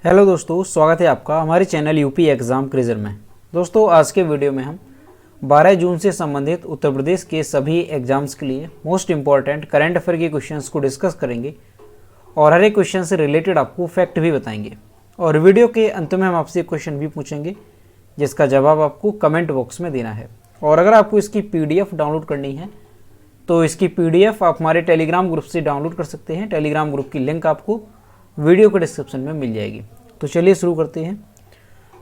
Hello दोस्तों, स्वागत है आपका हमारे चैनल यूपी एग्ज़ाम क्विज़र में। दोस्तों, आज के वीडियो में हम 12 जून से संबंधित उत्तर प्रदेश के सभी एग्जाम्स के लिए मोस्ट इंपॉर्टेंट करंट अफेयर के क्वेश्चंस को डिस्कस करेंगे और हर एक क्वेश्चन से रिलेटेड आपको फैक्ट भी बताएंगे। और वीडियो के अंत में हम आपसे एक क्वेश्चन भी पूछेंगे जिसका जवाब आपको कमेंट बॉक्स में देना है। और अगर आपको इसकी PDF डाउनलोड करनी है तो इसकी PDF आप हमारे टेलीग्राम ग्रुप से डाउनलोड कर सकते हैं। टेलीग्राम ग्रुप की लिंक आपको वीडियो के डिस्क्रिप्शन में मिल जाएगी। तो चलिए शुरू करते हैं।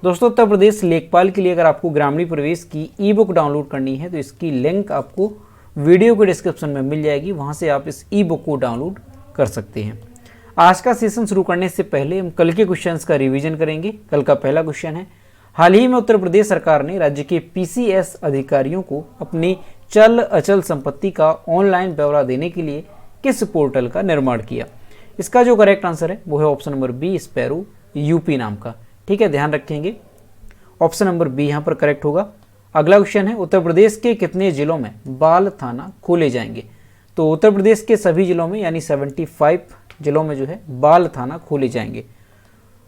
दोस्तों, उत्तर प्रदेश लेखपाल के लिए अगर आपको ग्रामीण प्रवेश की ई बुक डाउनलोड करनी है तो इसकी लिंक आपको वीडियो के डिस्क्रिप्शन में मिल जाएगी, वहां से आप इस ई बुक को डाउनलोड कर सकते हैं। आज का सेशन शुरू करने से पहले हम कल के क्वेश्चंस का रिवीजन करेंगे। कल का पहला क्वेश्चन है, हाल ही में उत्तर प्रदेश सरकार ने राज्य के PCS अधिकारियों को अपनी चल अचल संपत्ति का ऑनलाइन ब्यौरा देने के लिए किस पोर्टल का निर्माण किया? इसका जो करेक्ट आंसर है वो है option number B, sparrow UP नाम का। ठीक है, ध्यान रखेंगे, ऑप्शन नंबर बी यहाँ पर करेक्ट होगा। अगला क्वेश्चन है, उत्तर प्रदेश के कितने जिलों में बाल थाना खोले जाएंगे? तो उत्तर प्रदेश के सभी जिलों में यानी 75 जिलों में जो है बाल थाना खोले जाएंगे।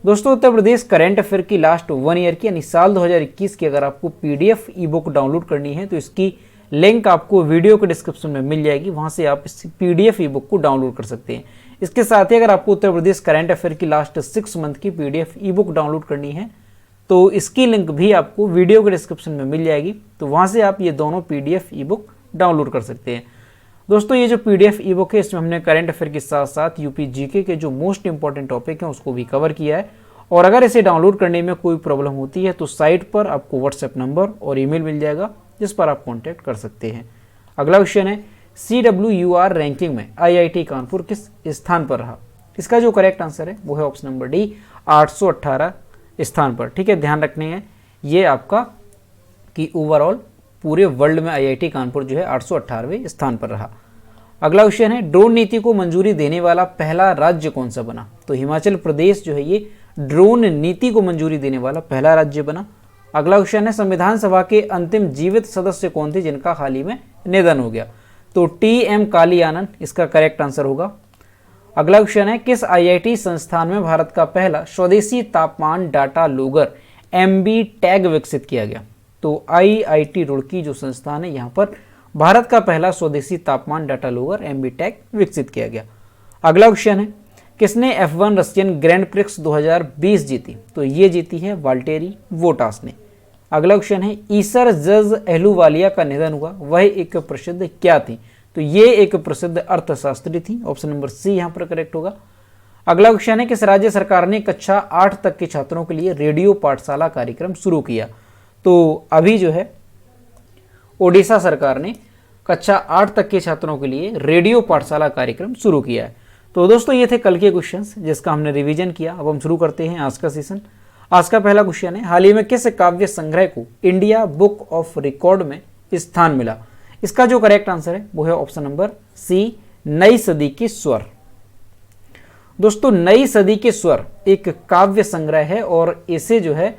दोस्तों, उत्तर प्रदेश करंट अफेयर की लास्ट 1 ईयर की यानी साल 2021 की अगर आपको PDF ई बुक डाउनलोड करनी है तो इसकी लिंक आपको वीडियो के डिस्क्रिप्शन में मिल जाएगी, वहां से आप इस PDF ई बुक को डाउनलोड कर सकते हैं। इसके साथ ही अगर आपको उत्तर प्रदेश करंट अफेयर की लास्ट 6 मंथ की PDF ई बुक डाउनलोड करनी है तो इसकी लिंक भी आपको वीडियो के डिस्क्रिप्शन में मिल जाएगी, तो वहां से आप ये दोनों PDF ई बुक डाउनलोड कर सकते हैं। दोस्तों, ये जो PDF ई बुक है इसमें हमने करंट अफेयर के साथ साथ यूपी GK के जो मोस्ट इंपॉर्टेंट टॉपिक हैं उसको भी कवर किया है। और अगर इसे डाउनलोड करने में कोई प्रॉब्लम होती है तो साइट पर आपको व्हाट्सएप नंबर और ईमेल मिल जाएगा जिस पर आप कॉन्टैक्ट कर सकते हैं। अगला क्वेश्चन है, CWUR रैंकिंग में IIT कानपुर किस स्थान पर रहा? इसका जो करेक्ट आंसर है वो है ऑप्शन नंबर डी, 818 स्थान पर। ठीक है, ध्यान रखने हैं ये आपका कि ओवरऑल पूरे वर्ल्ड में IIT कानपुर जो है 818वें स्थान पर रहा। अगला क्वेश्चन है, ड्रोन नीति को मंजूरी देने वाला पहला राज्य कौन सा बना? तो हिमाचल प्रदेश जो है ये ड्रोन नीति को मंजूरी देने वाला पहला राज्य बना। अगला क्वेश्चन है, संविधान सभा के अंतिम जीवित सदस्य कौन थे जिनका हाल ही में निधन हो गया? तो TM कालियानन इसका करेक्ट आंसर होगा। अगला क्वेश्चन है, किस IIT संस्थान में भारत का पहला स्वदेशी तापमान डाटा लोगर MB टैग विकसित किया गया? तो IIT रुड़की जो संस्थान है यहाँ पर भारत का पहला स्वदेशी तापमान डाटा लोगर MB टैग विकसित किया गया। अगला क्वेश्चन है, किसने F1 रशियन ग्रैंड प्रिक्स 2020 जीती? तो ये जीती है वाल्टेरी बोटास ने। अगला क्वेश्चन है, ईसर जज एहलूवालिया का निधन हुआ, वह एक प्रसिद्ध क्या थी? तो ये एक प्रसिद्ध अर्थशास्त्री थी। ऑप्शन नंबर सी यहाँ पर करेक्ट होगा। अगला क्वेश्चन है, किस राज्य सरकार ने कक्षा 8 तक के छात्रों के लिए रेडियो पाठशाला कार्यक्रम शुरू किया? तो अभी जो है ओडिशा सरकार ने कक्षा 8 तक के छात्रों के लिए रेडियो पाठशाला कार्यक्रम शुरू किया है। तो दोस्तों, ये थे कल के क्वेश्चंस जिसका हमने रिवीजन किया। अब हम शुरू करते हैं आज का सेशन। आज का पहला क्वेश्चन है, हाल ही में किस काव्य संग्रह को इंडिया बुक ऑफ रिकॉर्ड में स्थान मिला? इसका जो करेक्ट आंसर है वो है ऑप्शन नंबर सी, नई सदी के स्वर। दोस्तों, नई सदी के स्वर एक काव्य संग्रह है और इसे जो है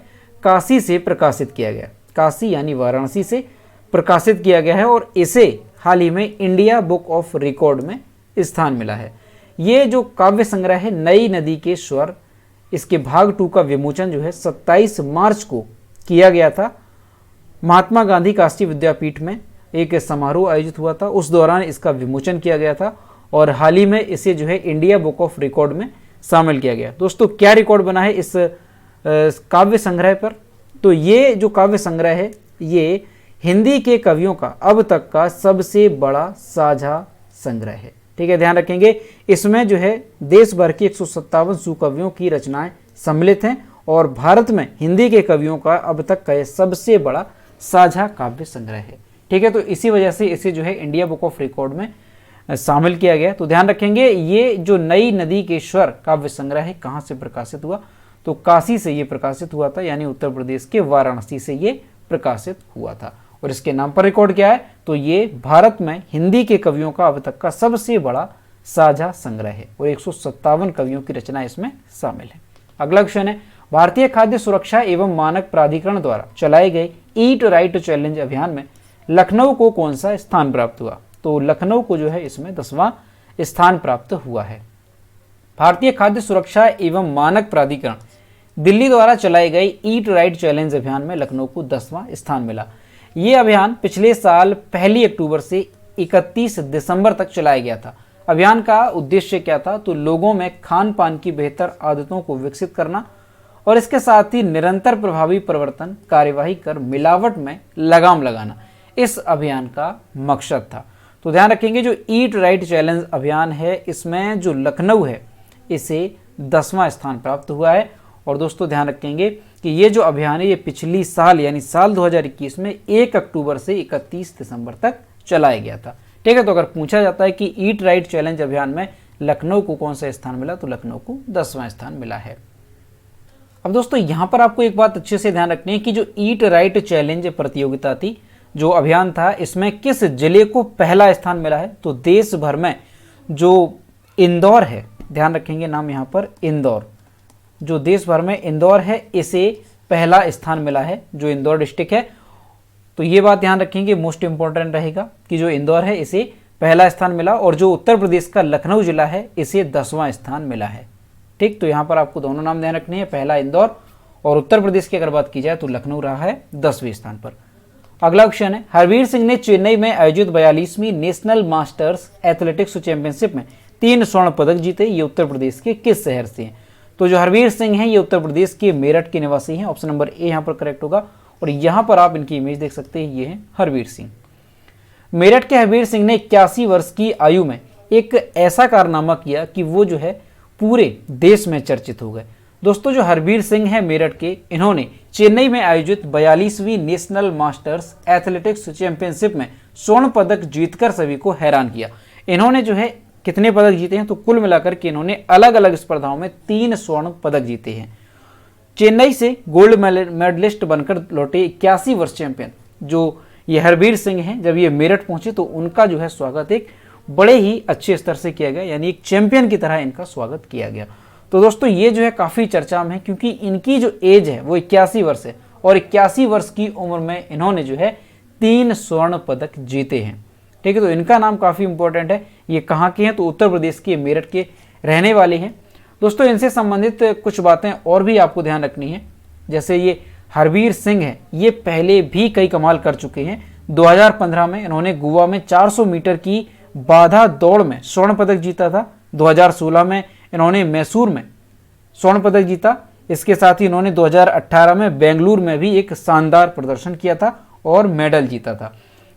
काशी से प्रकाशित किया गया, काशी यानी वाराणसी से प्रकाशित किया गया है और इसे हाल ही में इंडिया बुक ऑफ रिकॉर्ड में स्थान मिला है। ये जो काव्य संग्रह है नई नदी के स्वर, इसके भाग 2 का विमोचन जो है 27 मार्च को किया गया था। महात्मा गांधी काशी विद्यापीठ में एक समारोह आयोजित हुआ था, उस दौरान इसका विमोचन किया गया था और हाल ही में इसे जो है इंडिया बुक ऑफ रिकॉर्ड में शामिल किया गया। दोस्तों, क्या रिकॉर्ड बना है इस काव्य संग्रह पर? तो ये जो काव्य संग्रह है ये हिंदी के कवियों का अब तक का सबसे बड़ा साझा संग्रह है। ठीक है, ध्यान रखेंगे, इसमें जो है देश भर के 157 सुकवियों की रचनाएं सम्मिलित हैं और भारत में हिंदी के कवियों का अब तक का सबसे बड़ा साझा काव्य संग्रह है। ठीक है, तो इसी वजह से इसे जो है इंडिया बुक ऑफ रिकॉर्ड में शामिल किया गया। तो ध्यान रखेंगे, ये जो नई नदी के स्वर काव्य संग्रह है कहाँ से प्रकाशित हुआ? तो काशी से ये प्रकाशित हुआ था, यानी उत्तर प्रदेश के वाराणसी से ये प्रकाशित हुआ था। और इसके नाम पर रिकॉर्ड क्या है? तो ये भारत में हिंदी के कवियों का अब तक का सबसे बड़ा साझा संग्रह है और 157 कवियों की रचना इसमें शामिल है। अगला क्वेश्चन है, भारतीय खाद्य सुरक्षा एवं मानक प्राधिकरण द्वारा चलाए गए ईट राइट चैलेंज अभियान में लखनऊ को कौन सा स्थान प्राप्त हुआ? तो लखनऊ को जो है इसमें 10वां स्थान प्राप्त हुआ है। भारतीय खाद्य सुरक्षा एवं मानक प्राधिकरण दिल्ली द्वारा चलाई गई ईट राइट चैलेंज अभियान में लखनऊ को 10वां स्थान मिला। ये अभियान पिछले साल 1 अक्टूबर से 31 दिसंबर तक चलाया गया था। अभियान का उद्देश्य क्या था? तो लोगों में खान पान की बेहतर आदतों को विकसित करना और इसके साथ ही निरंतर प्रभावी परिवर्तन कार्यवाही कर मिलावट में लगाम लगाना, इस अभियान का मकसद था। तो ध्यान रखेंगे जो ईट राइट चैलेंज अभियान है, इसमें जो लखनऊ है इसे 10वां स्थान प्राप्त हुआ है। और दोस्तों ध्यान रखेंगे कि ये जो अभियान है ये पिछली साल यानी साल 2021 में 1 अक्टूबर से 31 दिसंबर तक चलाया गया था। ठीक है, तो अगर पूछा जाता है कि ईट राइट चैलेंज अभियान में लखनऊ को कौन सा स्थान मिला, तो लखनऊ को 10वां स्थान मिला है। अब दोस्तों यहाँ पर आपको एक बात अच्छे से ध्यान रखनी है कि जो ईट राइट चैलेंज प्रतियोगिता थी, जो अभियान था, इसमें किस जिले को पहला स्थान मिला है? तो देश भर में जो इंदौर है, ध्यान रखेंगे नाम यहाँ पर इंदौर, जो देश भर में इंदौर है इसे पहला स्थान मिला है, जो इंदौर डिस्ट्रिक्ट है। तो ये बात ध्यान रखेंगे, मोस्ट इंपॉर्टेंट रहेगा कि जो इंदौर है इसे पहला स्थान मिला और जो उत्तर प्रदेश का लखनऊ जिला है इसे 10वां स्थान मिला है। ठीक, तो यहाँ पर आपको दोनों नाम ध्यान रखने हैं, पहला इंदौर और उत्तर प्रदेश की अगर बात की जाए तो लखनऊ रहा है 10वें स्थान पर। अगला क्वेश्चन है, हरवीर सिंह ने चेन्नई में आयोजित 42वीं नेशनल मास्टर्स एथलेटिक्स चैंपियनशिप में 3 स्वर्ण पदक जीते। ये उत्तर प्रदेश के किस शहर से हैं? तो जो हरवीर सिंह हैं ये उत्तर प्रदेश के मेरठ के निवासी हैं। ऑप्शन नंबर ए यहाँ पर करेक्ट होगा। और यहाँ पर आप इनकी इमेज देख सकते हैं, ये हैं हरवीर सिंह। मेरठ के हरवीर सिंह ने 81 वर्ष की आयु में एक ऐसा कारनामा किया कि वो जो है पूरे देश में चर्चित हो गए। दोस्तों जो हरवीर सिंह हैं मेरठ के, इन्होंने चेन्नई में आयोजित 42वीं नेशनल मास्टर्स एथलेटिक्स चैंपियनशिप में स्वर्ण पदक जीतकर सभी को हैरान किया। इन्होंने जो है कितने पदक जीते हैं? तो कुल मिलाकर के इन्होंने अलग अलग स्पर्धाओं में 3 स्वर्ण पदक जीते हैं। चेन्नई से गोल्ड मेडलिस्ट बनकर लौटे 81 वर्ष चैंपियन जो ये हरवीर सिंह हैं, जब ये मेरठ पहुंचे तो उनका जो है स्वागत एक बड़े ही अच्छे स्तर से किया गया, यानी एक चैंपियन की तरह इनका स्वागत किया गया। तो दोस्तों ये जो है काफ़ी चर्चा में है क्योंकि इनकी जो एज है वो 81 वर्ष है और 81 वर्ष की उम्र में इन्होंने जो है 3 स्वर्ण पदक जीते हैं। ठीक है, तो इनका नाम काफ़ी इंपॉर्टेंट है। ये कहाँ के हैं? तो उत्तर प्रदेश के मेरठ के रहने वाले हैं। दोस्तों इनसे संबंधित कुछ बातें और भी आपको ध्यान रखनी है, जैसे ये हरवीर सिंह है, ये पहले भी कई कमाल कर चुके हैं। 2015 में इन्होंने गोवा में 400 मीटर की बाधा दौड़ में स्वर्ण पदक जीता था। 2016 में इन्होंने मैसूर में स्वर्ण पदक जीता। इसके साथ ही इन्होंने 2018 में बेंगलुरु में भी एक शानदार प्रदर्शन किया था और मेडल जीता था।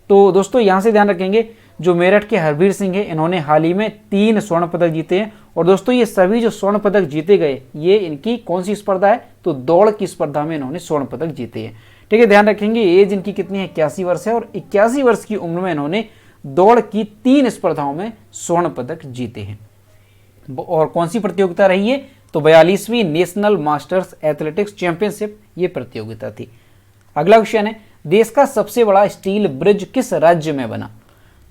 तो दोस्तों यहाँ से ध्यान रखेंगे जो मेरठ के हरवीर सिंह है, इन्होंने हाल ही में 3 स्वर्ण पदक जीते हैं। और दोस्तों ये सभी जो स्वर्ण पदक जीते गए, ये इनकी कौन सी स्पर्धा है? तो दौड़ की स्पर्धा में इन्होंने स्वर्ण पदक जीते हैं। ठीक है, ध्यान रखेंगे एज इनकी कितनी है? 81 वर्ष है और 81 वर्ष की उम्र में इन्होंने दौड़ की 3 स्पर्धाओं में स्वर्ण पदक जीते हैं। और कौन सी प्रतियोगिता रही है? तो 42वीं नेशनल मास्टर्स एथलेटिक्स चैंपियनशिप ये प्रतियोगिता थी। अगला क्वेश्चन है, देश का सबसे बड़ा स्टील ब्रिज किस राज्य में बना?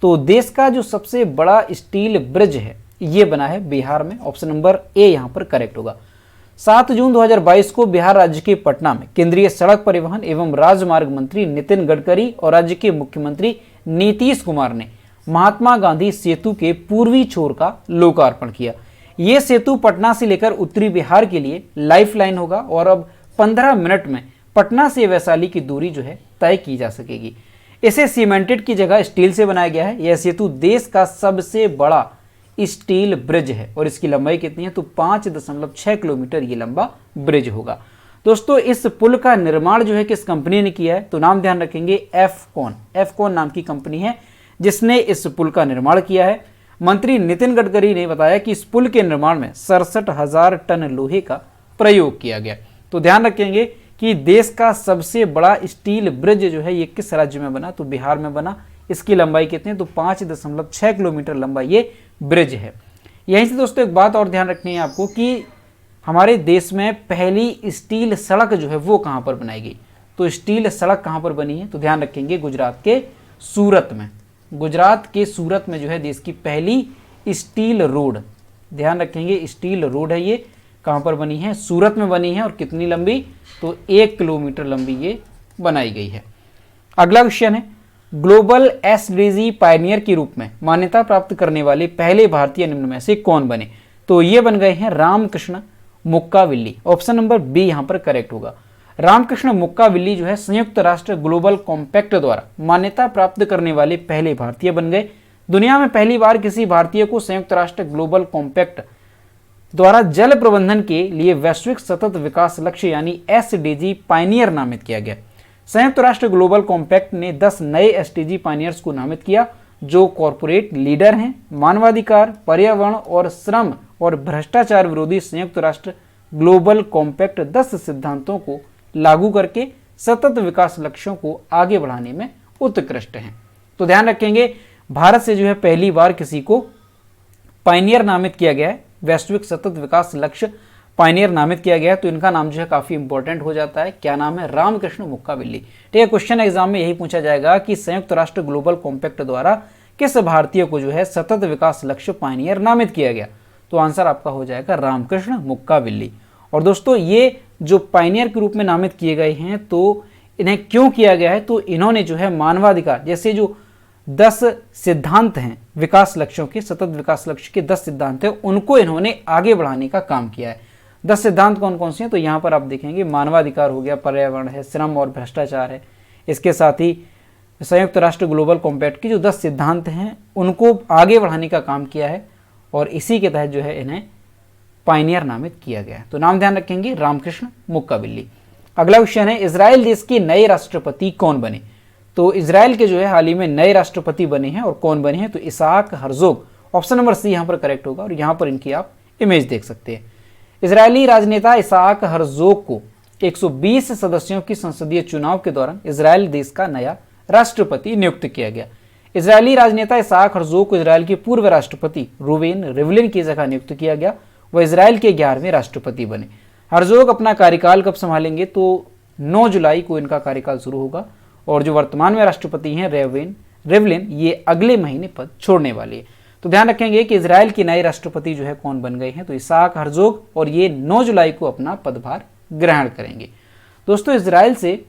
तो देश का जो सबसे बड़ा स्टील ब्रिज है ये बना है बिहार में। ऑप्शन नंबर ए यहाँ पर करेक्ट होगा। 7 जून 2022 को बिहार राज्य के पटना में केंद्रीय सड़क परिवहन एवं राजमार्ग मंत्री नितिन गडकरी और राज्य के मुख्यमंत्री नीतीश कुमार ने महात्मा गांधी सेतु के पूर्वी छोर का लोकार्पण किया। ये सेतु पटना से लेकर उत्तरी बिहार के लिए लाइफलाइन होगा और अब 15 मिनट में पटना से वैशाली की दूरी जो है तय की जा सकेगी। इसे सीमेंटेड की जगह स्टील से बनाया गया है। यह सेतु देश का सबसे बड़ा स्टील ब्रिज है और इसकी लंबाई कितनी है? तो 5.6 किलोमीटर ये लंबा ब्रिज होगा। दोस्तों इस पुल का निर्माण जो है किस कंपनी ने किया है? तो नाम ध्यान रखेंगे, एफकॉन नाम की कंपनी है जिसने इस पुल का निर्माण किया है। मंत्री नितिन गडकरी ने बताया कि इस पुल के निर्माण में 67,000 टन लोहे का प्रयोग किया गया। तो ध्यान रखेंगे कि देश का सबसे बड़ा स्टील ब्रिज जो है ये किस राज्य में बना? तो बिहार में बना। इसकी लंबाई कितनी है? तो 5.6 किलोमीटर लंबा ये ब्रिज है। यहीं से दोस्तों एक बात और ध्यान रखनी है आपको कि हमारे देश में पहली स्टील सड़क जो है वो कहाँ पर बनाई गई? तो स्टील सड़क कहाँ पर बनी है? तो ध्यान रखेंगे गुजरात के सूरत में। गुजरात के सूरत में जो है देश की पहली स्टील रोड, ध्यान रखेंगे स्टील रोड है ये कहाँ पर बनी है? सूरत में बनी है। और कितनी लंबी? तो 1 किलोमीटर लंबी ये बनाई गई है। अगला क्वेश्चन है, ग्लोबल एसडीजी पायनियर के रूप में मान्यता प्राप्त करने वाले पहले भारतीय निम्न में से कौन बने? तो ये बन गए हैं रामकृष्ण मुक्काविल्ली। ऑप्शन नंबर बी यहाँ पर करेक्ट होगा। रामकृष्ण मुक्काविल्ली जो है संयुक्त राष्ट्र ग्लोबल कॉम्पैक्ट द्वारा मान्यता प्राप्त करने वाले पहले भारतीय बन गए। दुनिया में पहली बार किसी भारतीय को संयुक्त राष्ट्र ग्लोबल कॉम्पैक्ट द्वारा जल प्रबंधन के लिए वैश्विक सतत विकास लक्ष्य यानी एसडीजी पायनियर नामित किया गया। संयुक्त राष्ट्र ग्लोबल कॉम्पैक्ट ने 10 नए एसडीजी पायनियर्स को नामित किया जो कॉरपोरेट लीडर हैं, मानवाधिकार, पर्यावरण और श्रम और भ्रष्टाचार विरोधी संयुक्त राष्ट्र ग्लोबल कॉम्पैक्ट 10 सिद्धांतों को लागू करके सतत विकास लक्ष्यों को आगे बढ़ाने में उत्कृष्ट हैं। तो ध्यान रखेंगे भारत से जो है पहली बार किसी को पायनियर नामित किया गया है, वैश्विक सतत विकास लक्ष्य पायनियर नामित किया गया है। तो इनका नाम जो है काफी इंपॉर्टेंट हो जाता है। क्या नाम है? रामकृष्ण मुक्काविल्ली। ठीक है, क्वेश्चन एग्जाम में यही पूछा जाएगा कि संयुक्त राष्ट्र ग्लोबल कॉम्पैक्ट द्वारा किस भारतीय को जो है सतत विकास लक्ष्य पायनियर नामित किया गया? तो आंसर आपका हो जाएगा रामकृष्ण मुक्काविल्ली। और दोस्तों ये जो पायनियर के रूप में नामित किए गए हैं तो इन्हें क्यों किया गया है? तो इन्होंने जो है मानवाधिकार जैसे जो 10 सिद्धांत हैं विकास लक्ष्यों के, सतत विकास लक्ष्य के 10 सिद्धांत हैं, उनको इन्होंने आगे बढ़ाने का काम किया है। 10 सिद्धांत कौन कौन से हैं? तो यहाँ पर आप देखेंगे मानवाधिकार हो गया, पर्यावरण है, श्रम और भ्रष्टाचार है। इसके साथ ही संयुक्त राष्ट्र ग्लोबल कॉम्पैक्ट की जो 10 सिद्धांत हैं उनको आगे बढ़ाने का काम किया है और इसी के तहत जो है इन्हें पायनियर नामित किया गया है। तो नाम ध्यान रखेंगे रामकृष्ण मुक्काविल्ली। अगला क्वेश्चन है इजराइल देश के नए राष्ट्रपति कौन बने? तो इजराइल के जो है हाल ही में नए राष्ट्रपति बने हैं और कौन बने हैं? तो Isaac Herzog. Option number C यहाँ पर करेक्ट होगा और यहाँ पर इनकी आप इमेज देख सकते हैं। इजरायली राजनेता इसाक हर्जोग को 120 सदस्यों की संसदीय चुनाव के दौरान इजराइल देश का नया राष्ट्रपति नियुक्त किया गया। इजरायली राजनेता इसाक हर्जोग को इजराइल के पूर्व राष्ट्रपति रूवेन रिवलिन की जगह नियुक्त किया गया। वह इजराइल के 11वें राष्ट्रपति बने। हर्जोग अपना कार्यकाल कब संभालेंगे? तो 9 जुलाई को इनका कार्यकाल शुरू होगा और जो वर्तमान में राष्ट्रपति हैं रूवेन रिवलिन ये अगले महीने पद छोड़ने वाले हैं। तो ध्यान रखेंगे कि इजराइल के नए राष्ट्रपति जो है कौन बन गए हैं? तो इसाक हर्जोग और ये 9 जुलाई को अपना पदभार ग्रहण करेंगे। दोस्तों इजराइल से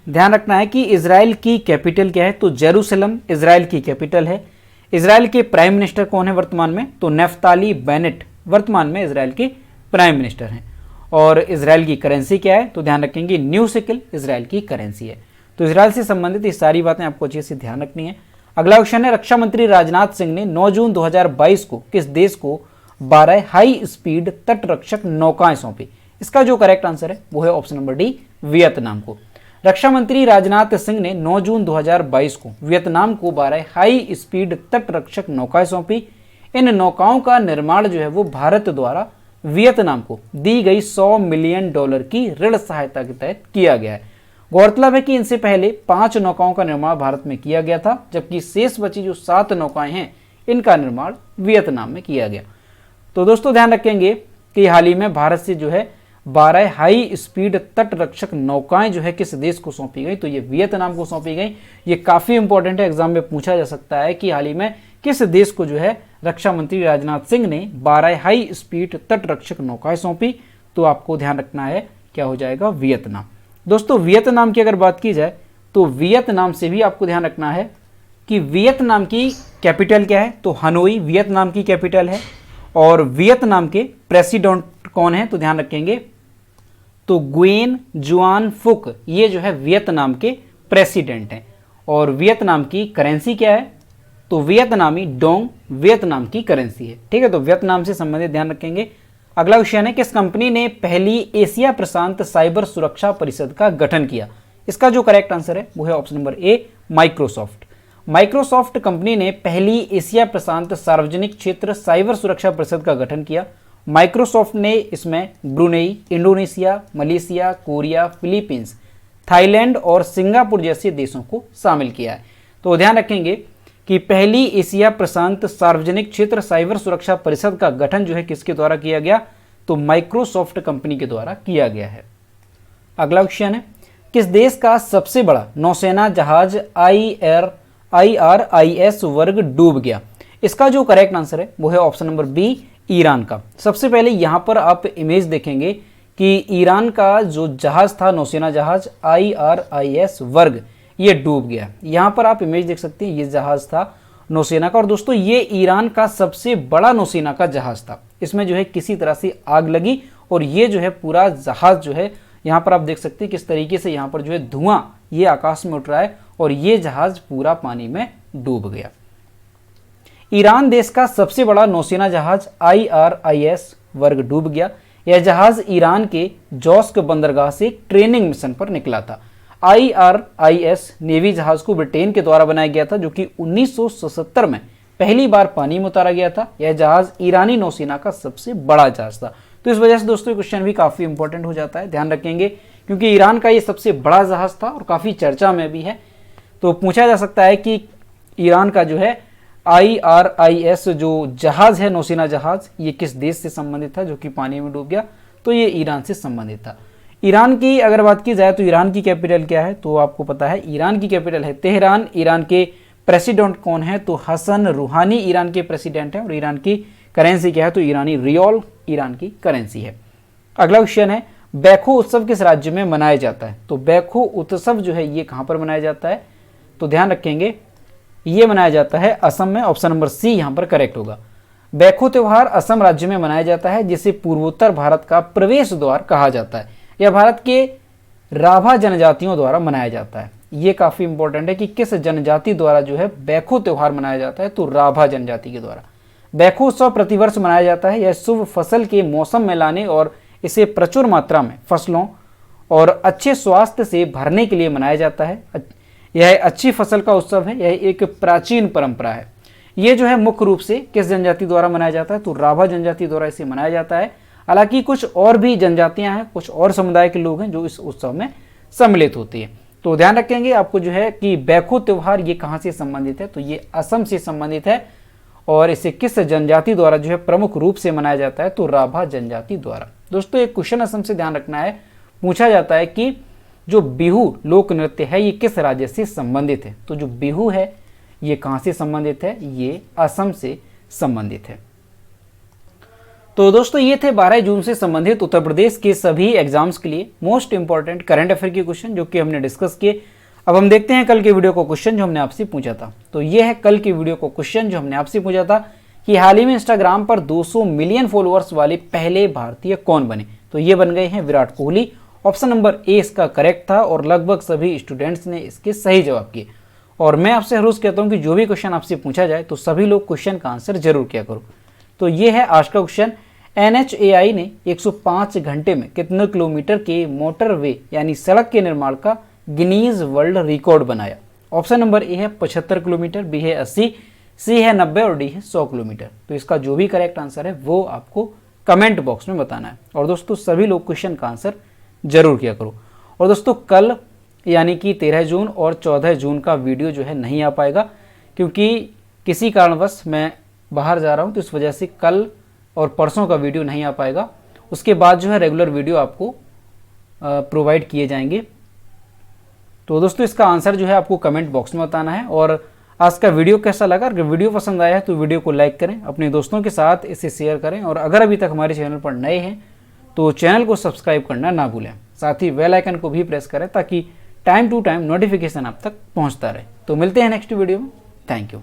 ध्यान रखना है कि इजराइल की कैपिटल क्या है? तो जेरूसलम इजराइल की कैपिटल है। इजराइल के प्राइम मिनिस्टर कौन है वर्तमान में? तो नफ्ताली बेनेट वर्तमान में इजराइल के प्राइम मिनिस्टर हैं। और इजराइल की करेंसी क्या है? तो ध्यान रखेंगे न्यू शेकेल इजराइल की करेंसी है। तो इजराइल से संबंधित ये सारी बातें आपको अच्छे से ध्यान रखनी है। अगला क्वेश्चन है रक्षा मंत्री राजनाथ सिंह ने 9 जून 2022 को किस देश को 12 हाई स्पीड तटरक्षक नौकाएं सौंपी? इसका जो करेक्ट आंसर है वो है ऑप्शन नंबर डी, वियतनाम को। रक्षा मंत्री राजनाथ सिंह ने 9 जून 2022 को वियतनाम को 12 हाई स्पीड तटरक्षक नौकाएं सौंपी। इन नौकाओं का निर्माण जो है वो भारत द्वारा वियतनाम को दी गई $100 मिलियन की ऋण सहायता के तहत किया गया है। गौरतलब है कि इनसे पहले 5 नौकाओं का निर्माण भारत में किया गया था, जबकि शेष बची जो 7 नौकाएं हैं इनका निर्माण वियतनाम में किया गया। तो दोस्तों ध्यान रखेंगे कि हाल ही में भारत से जो है 12 हाई स्पीड तटरक्षक नौकाएं जो है किस देश को सौंपी गई? तो ये वियतनाम को सौंपी गई। ये काफी इंपॉर्टेंट है, एग्जाम में पूछा जा सकता है कि हाल ही में किस देश को जो है रक्षा मंत्री राजनाथ सिंह ने 12 हाई स्पीड तटरक्षक नौकाएं सौंपी? तो आपको ध्यान रखना है क्या हो जाएगा? वियतनाम। दोस्तों वियतनाम की अगर बात की जाए तो वियतनाम से भी आपको ध्यान रखना है कि वियतनाम की कैपिटल क्या है? तो हनोई वियतनाम की कैपिटल है। और वियतनाम के प्रेसिडेंट कौन है? तो ध्यान रखेंगे तो गुयेन जुआन फुक ये जो है वियतनाम के प्रेसिडेंट हैं। और वियतनाम की करेंसी क्या है? तो वियतनामी डोंग वियतनाम की करेंसी है। ठीक है, तो वियतनाम से संबंधित ध्यान रखेंगे। अगला क्वेश्चन है किस कंपनी ने पहली एशिया प्रशांत साइबर सुरक्षा परिषद का गठन किया? इसका जो करेक्ट आंसर है वो है option number A, Microsoft. Microsoft company ने पहली एशिया प्रशांत सार्वजनिक क्षेत्र साइबर सुरक्षा परिषद का गठन किया। माइक्रोसॉफ्ट ने इसमें Brunei, Indonesia, Malaysia, Korea, Philippines, Thailand और सिंगापुर जैसे देशों को शामिल किया है। तो ध्यान रखेंगे कि पहली एशिया प्रशांत सार्वजनिक क्षेत्र साइबर सुरक्षा परिषद का गठन जो है किसके द्वारा किया गया? तो माइक्रोसॉफ्ट कंपनी के द्वारा किया गया है। अगला क्वेश्चन है किस देश का सबसे बड़ा नौसेना जहाज IRIS वर्ग डूब गया? इसका जो करेक्ट आंसर है वो है ऑप्शन नंबर बी, ईरान का। सबसे पहले यहां पर आप इमेज देखेंगे कि ईरान का जो जहाज था नौसेना जहाज IRIS वर्ग ये डूब गया। यहां पर आप इमेज देख सकते हैं, ये जहाज था नौसेना का। और दोस्तों ये ईरान का सबसे बड़ा नौसेना का जहाज था। इसमें जो है किसी तरह से आग लगी और ये जो है पूरा जहाज जो है यहाँ पर आप देख सकते हैं किस तरीके से यहाँ पर जो है धुआं ये आकाश में उठ रहा है और ये जहाज पूरा पानी में डूब गया। ईरान देश का सबसे बड़ा नौसेना जहाज IRIS वर्ग डूब गया। यह जहाज ईरान के जौस्क बंदरगाह से ट्रेनिंग मिशन पर निकला था। IRIS नेवी जहाज को ब्रिटेन के द्वारा बनाया गया था, जो कि 1977 में पहली बार पानी में उतारा गया था। यह जहाज ईरानी नौसेना का सबसे बड़ा जहाज था। तो इस वजह से दोस्तों क्वेश्चन भी काफी इंपॉर्टेंट हो जाता है, ध्यान रखेंगे, क्योंकि ईरान का ये सबसे बड़ा जहाज था और काफी चर्चा में भी है। तो पूछा जा सकता है कि ईरान का जो है IRIS जो जहाज है, नौसेना जहाज, ये किस देश से संबंधित था जो कि पानी में डूब गया। तो ये ईरान से संबंधित था। ईरान की अगर बात की जाए तो ईरान की कैपिटल क्या है, तो आपको पता है ईरान की कैपिटल है तेहरान। ईरान के प्रेसिडेंट कौन है, तो हसन रूहानी ईरान के प्रेसिडेंट हैं। और ईरान की करेंसी क्या है, तो ईरानी रियाल ईरान की करेंसी है। अगला क्वेश्चन है बैखो उत्सव किस राज्य में मनाया जाता है। तो बैखो उत्सव जो है ये कहाँ पर मनाया जाता है, तो ध्यान रखेंगे ये मनाया जाता है असम में। ऑप्शन नंबर सी यहाँ पर करेक्ट होगा। बैखो त्योहार असम राज्य में मनाया जाता है, जिसे पूर्वोत्तर भारत का प्रवेश द्वार कहा जाता है। यह भारत के राभा जनजातियों द्वारा मनाया जाता है। ये काफी इंपॉर्टेंट है कि किस जनजाति द्वारा जो है बैखो त्योहार मनाया जाता है, तो राभा जनजाति के द्वारा। बैखो उत्सव प्रतिवर्ष मनाया जाता है। यह शुभ फसल के मौसम में लाने और इसे प्रचुर मात्रा में फसलों और अच्छे स्वास्थ्य से भरने के लिए मनाया जाता है। यह अच्छी फसल का उत्सव है। यह एक प्राचीन परंपरा है। ये जो है मुख्य रूप से किस जनजाति द्वारा मनाया जाता है, तो राभा जनजाति द्वारा इसे मनाया जाता है। हालांकि कुछ और भी जनजातियां हैं, कुछ और समुदाय के लोग हैं जो इस उत्सव में सम्मिलित होते हैं। तो ध्यान रखेंगे आपको जो है कि बैखो त्योहार ये कहाँ से संबंधित है, तो ये असम से संबंधित है। और इसे किस जनजाति द्वारा जो है प्रमुख रूप से मनाया जाता है, तो राभा जनजाति द्वारा। दोस्तों एक क्वेश्चन असम से ध्यान रखना है, पूछा जाता है कि जो बिहू लोक नृत्य है ये किस राज्य से संबंधित है। तो जो बिहू है ये कहां से संबंधित है, ये असम से संबंधित है। तो दोस्तों ये थे 12 जून से संबंधित उत्तर प्रदेश के सभी एग्जाम्स के लिए मोस्ट इंपॉर्टेंट करंट अफेयर के क्वेश्चन जो कि हमने डिस्कस किए। अब हम देखते हैं कल के वीडियो को क्वेश्चन जो हमने आपसे पूछा था। तो ये है कल के वीडियो को क्वेश्चन जो हमने आपसे पूछा था कि हाल ही में इंस्टाग्राम पर 200 मिलियन फॉलोअर्स वाले पहले भारतीय कौन बने। तो ये बन गए हैं Virat Kohli. Option number A इसका करेक्ट था और लगभग सभी स्टूडेंट्स ने इसके सही जवाब किए। और मैं आपसे हर रोज कहता हूं कि जो भी क्वेश्चन आपसे पूछा जाए तो सभी लोग क्वेश्चन का आंसर जरूर किया करो। तो ये है आज का क्वेश्चन। NHAI ने 105 घंटे में कितने किलोमीटर के मोटरवे यानी सड़क के निर्माण का गिनीज वर्ल्ड रिकॉर्ड बनाया। ऑप्शन नंबर ए है 75 किलोमीटर, बी है 80, सी है 90 और डी है 100 किलोमीटर। तो इसका जो भी करेक्ट आंसर है वो आपको कमेंट बॉक्स में बताना है। और दोस्तों सभी लोग क्वेश्चन का आंसर जरूर किया करो। और दोस्तों कल यानी कि 13 जून और 14 जून का वीडियो जो है नहीं आ पाएगा, क्योंकि किसी कारणवश मैं बाहर जा रहा हूं, तो इस वजह से कल और परसों का वीडियो नहीं आ पाएगा। उसके बाद जो है रेगुलर वीडियो आपको प्रोवाइड किए जाएंगे। तो दोस्तों इसका आंसर जो है आपको कमेंट बॉक्स में बताना है। और आज का वीडियो कैसा लगा, अगर वीडियो पसंद आया है तो वीडियो को लाइक करें, अपने दोस्तों के साथ इसे शेयर करें। और अगर अभी तक हमारे चैनल पर नए हैं तो चैनल को सब्सक्राइब करना ना भूलें। साथ ही बेल आइकन को भी प्रेस करें ताकि टाइम टू टाइम नोटिफिकेशन आप तक पहुंचता रहे। तो मिलते हैं नेक्स्ट वीडियो में। Thank you.